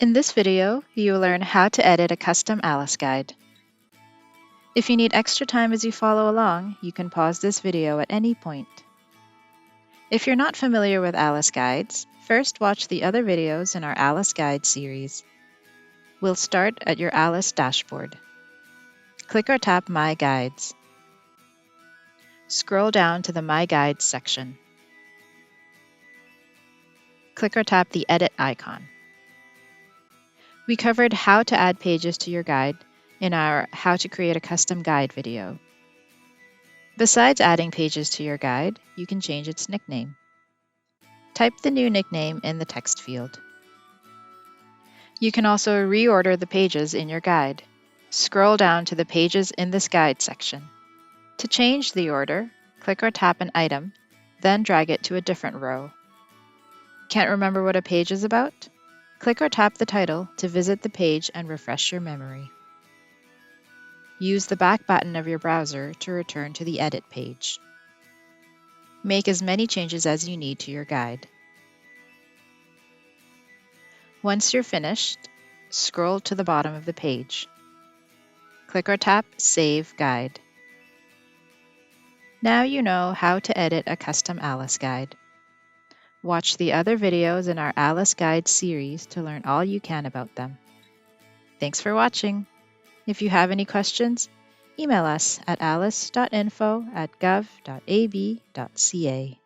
In this video, you will learn how to edit a custom Alice guide. If you need extra time as you follow along, you can pause this video at any point. If you're not familiar with Alice guides, first watch the other videos in our Alice Guide series. We'll start at your Alice dashboard. Click or tap My Guides. Scroll down to the My Guides section. Click or tap the Edit icon. We covered how to add pages to your guide in our How to Create a Custom Guide video. Besides adding pages to your guide, you can change its nickname. Type the new nickname in the text field. You can also reorder the pages in your guide. Scroll down to the Pages in this Guide section. To change the order, click or tap an item, then drag it to a different row. Can't remember what a page is about? Click or tap the title to visit the page and refresh your memory. Use the back button of your browser to return to the Edit page. Make as many changes as you need to your guide. Once you're finished, scroll to the bottom of the page. Click or tap Save Guide. Now you know how to edit a custom Alice guide. Watch the other videos in our Alice Guide series to learn all you can about them. Thanks for watching. If you have any questions, email us at alice.info@gov.ab.ca.